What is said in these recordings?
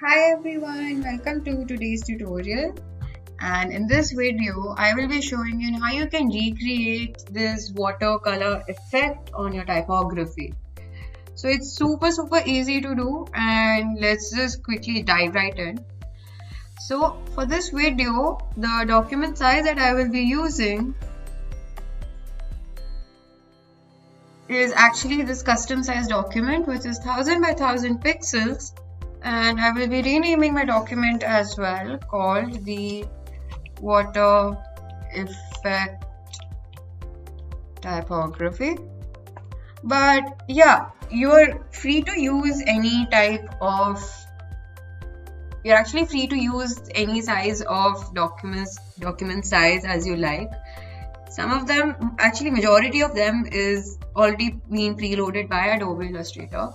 Hi everyone, welcome to today's tutorial, and in this video I will be showing you how you can recreate this watercolor effect on your typography. So it's super easy to do, and let's just quickly dive right in. So for this video, the document size that I will be using is actually this custom size document, which is 1000 by 1000 pixels. And I will be renaming my document as well, called the Water Effect Typography. But yeah, you're free to use any type of, you're actually free to use any size of document size as you like. Some of them, actually majority of them, is already being preloaded by Adobe Illustrator.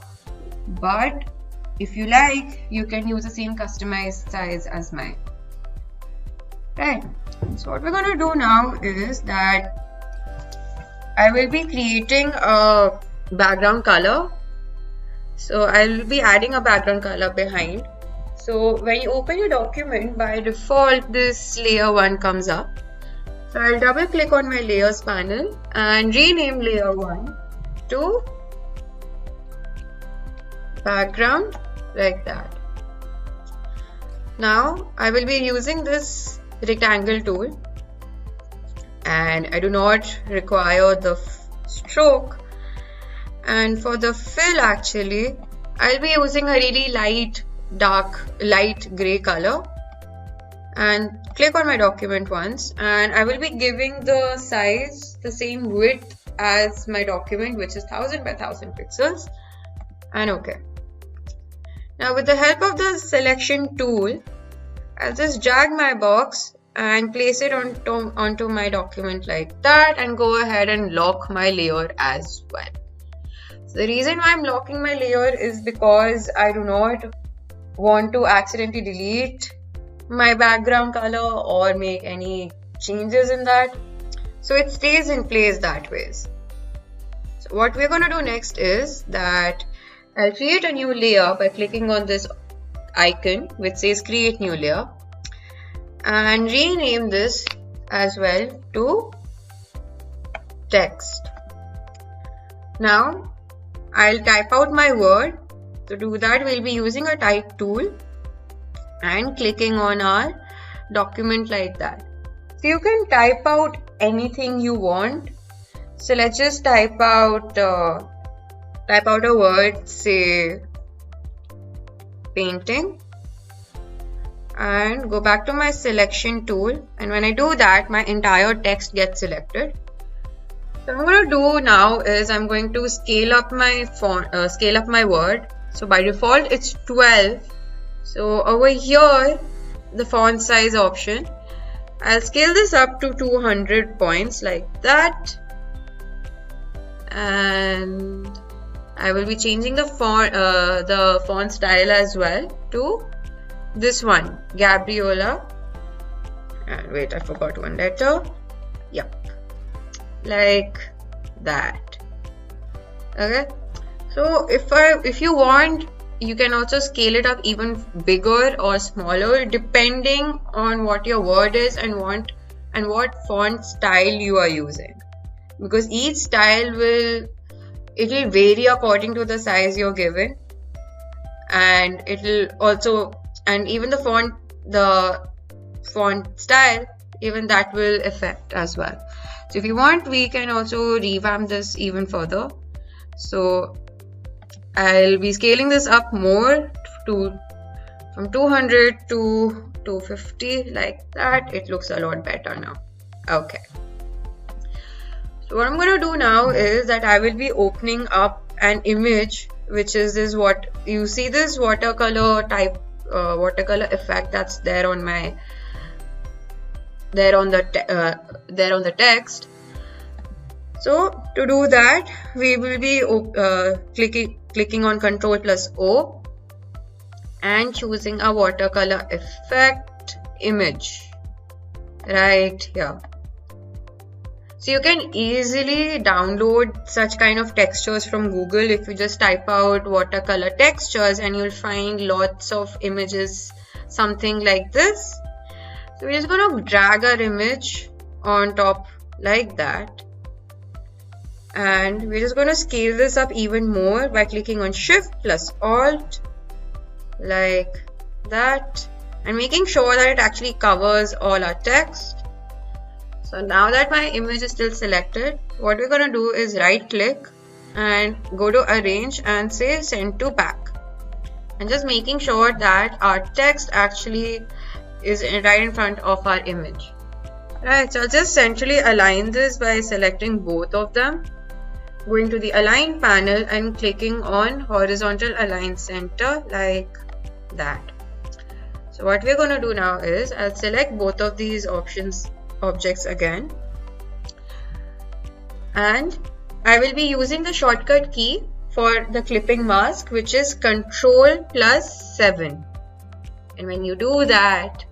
But if you like, you can use the same customized size as mine. Right. So what we're going to do now is that I will be creating a background color. So I'll be adding a background color behind. So when you open your document, by default this layer 1 comes up. So I'll double click on my layers panel and rename layer 1 to background, like that. Now I will be using this rectangle tool, and I do not require the stroke. And for the fill, actually I'll be using a really light gray color, and click on my document once, and I will be giving the size the same width as my document, which is 1000 by 1000 pixels, and okay. Now with the help of the selection tool, I'll just drag my box and place it onto my document like that, and go ahead and lock my layer as well. So the reason why I'm locking my layer is because I do not want to accidentally delete my background color or make any changes in that, so it stays in place that way. So what we're going to do next is that I'll create a new layer by clicking on this icon which says create new layer, and rename this as well to text. Now I'll type out my word. To do that, we'll be using a type tool and clicking on our document like that. So you can type out anything you want. So let's just type out a word, say painting, and go back to my selection tool, and when I do that, my entire text gets selected. So what I'm going to do now is I'm going to scale up my scale up my word. So by default it's 12. So over here, the font size option, I'll scale this up to 200 points like that, and I will be changing the font style as well to this one, Gabriola. And wait, I forgot one letter. Yep, like that. Okay. So if you want, you can also scale it up even bigger or smaller depending on what your word is and what font style you are using, because each style will vary according to the size you're given, and even the font style, even that will affect as well. So if you want, we can also revamp this even further. So I'll be scaling this up more from 200 to 250 like that. It looks a lot better now. Okay. So what I'm going to do now is that I will be opening up an image, which is this, what you see, this watercolor effect that's there on the text. So to do that, we will be clicking on Ctrl+O and choosing a watercolor effect image right here. So you can easily download such kind of textures from Google. If you just type out watercolor textures, and you'll find lots of images, something like this. So we're just going to drag our image on top like that. And we're just going to scale this up even more by clicking on Shift plus Alt like that, and making sure that it actually covers all our text. So now that my image is still selected, what we're going to do is right click and go to Arrange and say Send to Back, and just making sure that our text actually is right in front of our image. Right, so I'll just centrally align this by selecting both of them, going to the Align panel and clicking on Horizontal Align Center like that. So what we're going to do now is I'll select both of these objects again, and I will be using the shortcut key for the clipping mask, which is Ctrl plus 7. And when you do that,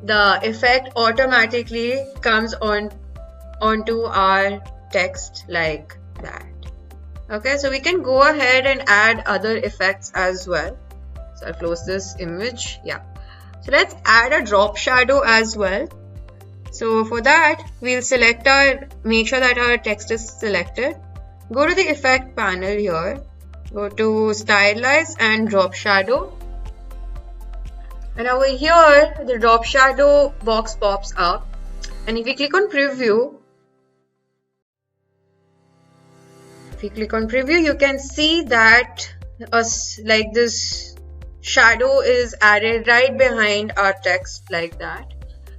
the effect automatically comes onto our text like that. Okay, so we can go ahead and add other effects as well. So I'll close this image. Yeah. So let's add a drop shadow as well. So for that, we'll make sure that our text is selected. Go to the effect panel here. Go to Stylize and Drop Shadow. And over here, the drop shadow box pops up. And if you click on preview, you can see that like this shadow is added right behind our text like that.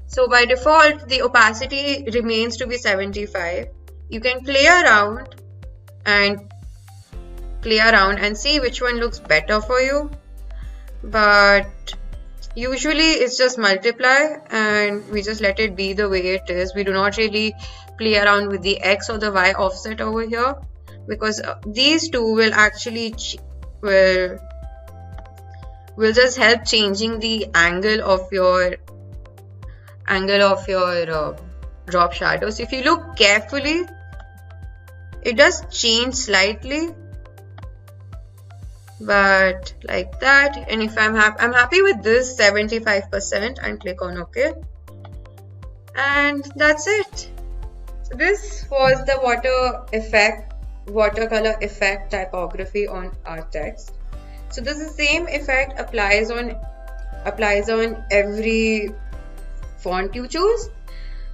So by default, the opacity remains to be 75. You can play around and see which one looks better for you. But usually it's just multiply, and we just let it be the way it is. We do not really play around with the X or the Y offset over here, because these two will actually will just help changing the angle of your drop shadow. So if you look carefully, it does change slightly, but like that. And if I'm happy with this 75%, and click on OK, and that's it. So this was the watercolor effect typography on our text. So this is the same effect applies on every font you choose.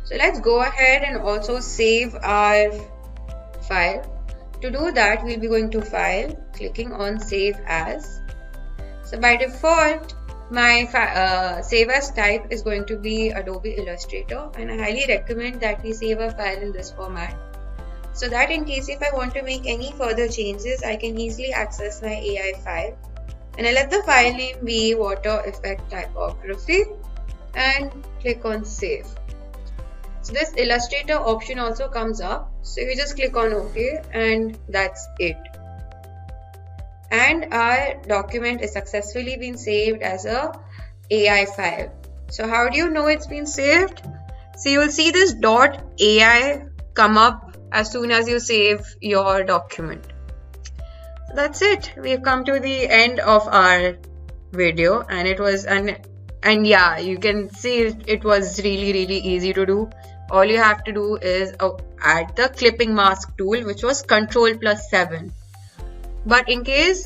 So let's go ahead and also save our file. To do that, we'll be going to File, clicking on Save As. So by default, my save as type is going to be Adobe Illustrator, and I highly recommend that we save a file in this format, so that in case if I want to make any further changes, I can easily access my AI file. And I let the file name be Water Effect Typography, and click on Save. So this Illustrator option also comes up, so you just click on OK, and that's it. And our document is successfully been saved as a AI file. So how do you know it's been saved? So you will see this .ai come up as soon as you save your document. So that's it. We've come to the end of our video, and it was and yeah, you can see it was really easy to do. All you have to do is add the clipping mask tool, which was Ctrl plus 7. But in case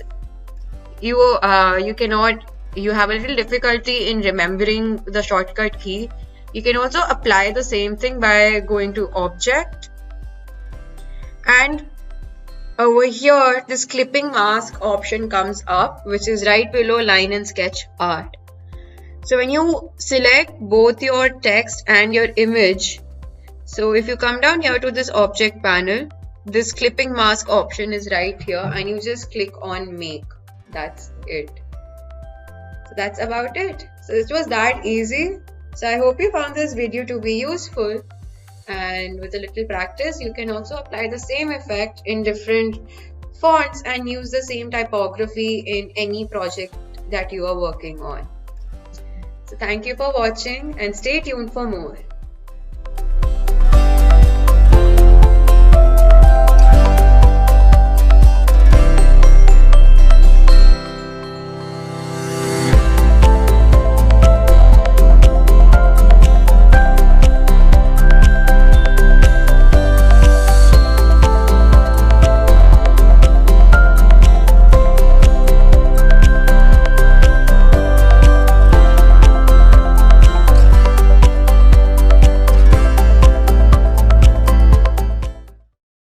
you have a little difficulty in remembering the shortcut key, you can also apply the same thing by going to Object, and over here this clipping mask option comes up, which is right below line and sketch art. So when you select both your text and your image, so if you come down here to this object panel, this clipping mask option is right here, and you just click on Make. That's it. So that's about it. So it was that easy. So I hope you found this video to be useful, and with a little practice you can also apply the same effect in different fonts and use the same typography in any project that you are working on. So thank you for watching, and stay tuned for more.